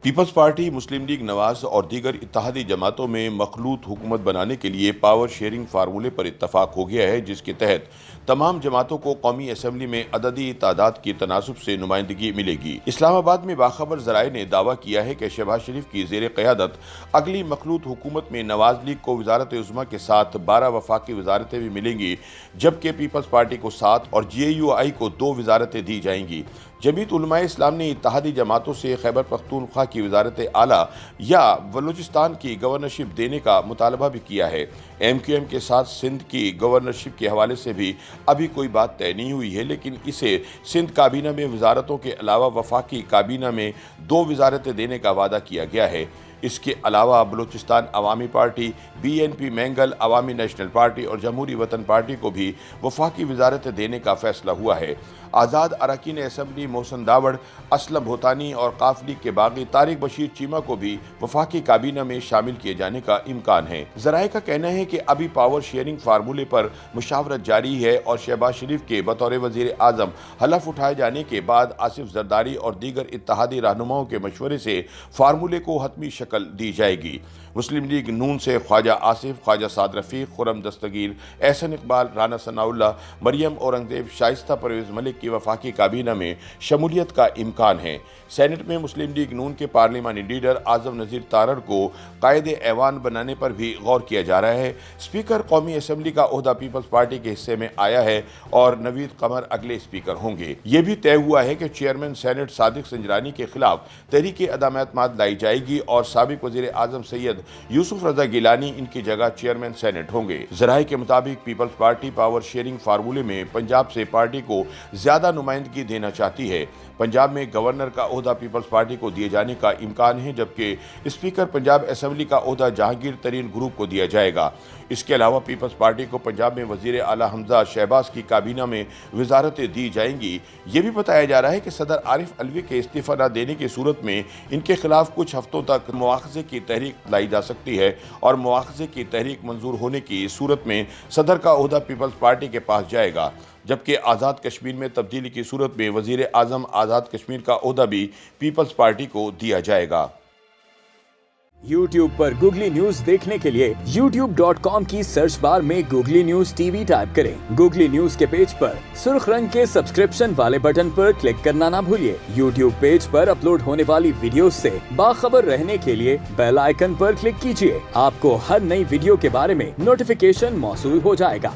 Peoples party, مسلم league نواز اور دیگر اتحادی جماعتوں میں مخلوط حکومت بنانے کے لیے پاور شیئرنگ فارمولے پر اتفاق ہو گیا ہے، جس کے تحت تمام جماعتوں کو قومی اسمبلی میں عددی تعداد کی تناسب سے نمائندگی ملے گی۔ اسلام آباد میں باخبر ذرائع نے دعویٰ کیا ہے کہ شہباز شریف کی زیر قیادت اگلی مخلوط حکومت میں نواز لیگ کو وزارت عظمیٰ کے ساتھ 12 وفاقی وزارتیں بھی ملیں گی، جبکہ پیپلز پارٹی کو 7 اور جے یو آئی کو 2 وزارتیں دی جائیں گی۔ جمعیت علماء اسلام نے اتحادی جماعتوں سے خیبر پختونخوا کی وزارت اعلیٰ یا بلوچستان کی گورنرشپ دینے کا مطالبہ بھی کیا ہے۔ ایم کیو ایم کے ساتھ سندھ کی گورنرشپ کے حوالے سے بھی ابھی کوئی بات طے نہیں ہوئی ہے، لیکن اسے سندھ کابینہ میں وزارتوں کے علاوہ وفاقی کابینہ میں 2 وزارتیں دینے کا وعدہ کیا گیا ہے۔ اس کے علاوہ Balochistan Awami party, B N P Mengal, Awami national party اور جمہوری وطن پارٹی کو بھی وفاقی وزارتیں دینے کا فیصلہ ہوا ہے۔ آزاد اراکین اسمبلی محسن داوڑ، اسلم بھوتانی اور قاف لیگ کے باغی طارق بشیر چیمہ کو بھی وفاقی کابینہ میں شامل کیے جانے کا امکان ہے۔ ذرائع کا کہنا ہے کہ ابھی پاور شیئرنگ فارمولے پر مشاورت جاری ہے اور شہباز شریف کے بطور وزیر اعظم حلف اٹھائے جانے کے بعد آصف زرداری اور دیگر اتحادی رہنماؤں کے مشورے سے فارمولے کو حتمی شکل دی جائے گی۔ مسلم لیگ نون سے خواجہ آصف، خواجہ سعد رفیق، خرم دستگیر، احسن اقبال، رانا ثناء اللہ، مریم اورنگزیب، شائستہ پرویز ملک کی وفاقی کابینہ میں شمولیت کا امکان ہے۔ سینٹ میں مسلم لیگ نون کے پارلیمانی لیڈر اعظم نذیر تارڑ کو قائد ایوان بنانے پر بھی غور کیا جا رہا ہے۔ اسپیکر قومی اسمبلی کا عہدہ پیپلز پارٹی کے حصے میں آیا ہے اور نوید قمر اگلے اسپیکر ہوں گے۔ یہ بھی طے ہوا ہے کہ چیئرمین سینٹ صادق سنجرانی کے خلاف تحریک عدم اعتماد لائی جائے گی اور سابق وزیر اعظم سید یوسف رضا گیلانی ان کی جگہ چیئرمین سینٹ ہوں گے۔ ذرائع کے مطابق پیپلز پارٹی پاور شیئرنگ فارمولے میں پنجاب سے پارٹی کو زیادہ نمائندگی دینا چاہتی ہے۔ پنجاب میں گورنر کا عہدہ پیپلز پارٹی کو دیے جانے کا امکان ہے، جبکہ اسپیکر پنجاب اسمبلی کا عہدہ جہانگیر ترین گروپ کو دیا جائے گا۔ اس کے علاوہ پیپلز پارٹی کو پنجاب میں وزیر اعلیٰ حمزہ شہباز کی کابینہ میں وزارتیں دی جائیں گی۔ یہ بھی بتایا جا رہا ہے کہ صدر عارف علوی کے استعفیٰ نہ دینے کی صورت میں ان کے خلاف کچھ ہفتوں تک مواخذے کی تحریک لائی جا سکتی ہے اور مواخذے کی تحریک منظور ہونے کی صورت میں صدر کا عہدہ پیپلز پارٹی کے پاس جائے گا، جبکہ آزاد کشمیر میں تبدیلی کی صورت میں وزیر اعظم آزاد کشمیر کا عہدہ بھی پیپلز پارٹی کو دیا جائے گا۔ یوٹیوب پر گوگلی نیوز دیکھنے کے لیے youtube.com کی سرچ بار میں googly news T V type کریں۔ گوگلی نیوز کے پیج پر سرخ رنگ کے سبسکرپشن والے بٹن پر کلک کرنا نہ بھولیے۔ یوٹیوب پیج پر اپلوڈ ہونے والی ویڈیوز سے باخبر رہنے کے لیے بیل آئیکن پر کلک کیجیے۔ آپ کو ہر نئی ویڈیو کے بارے میں نوٹیفیکیشن موصول ہو جائے گا۔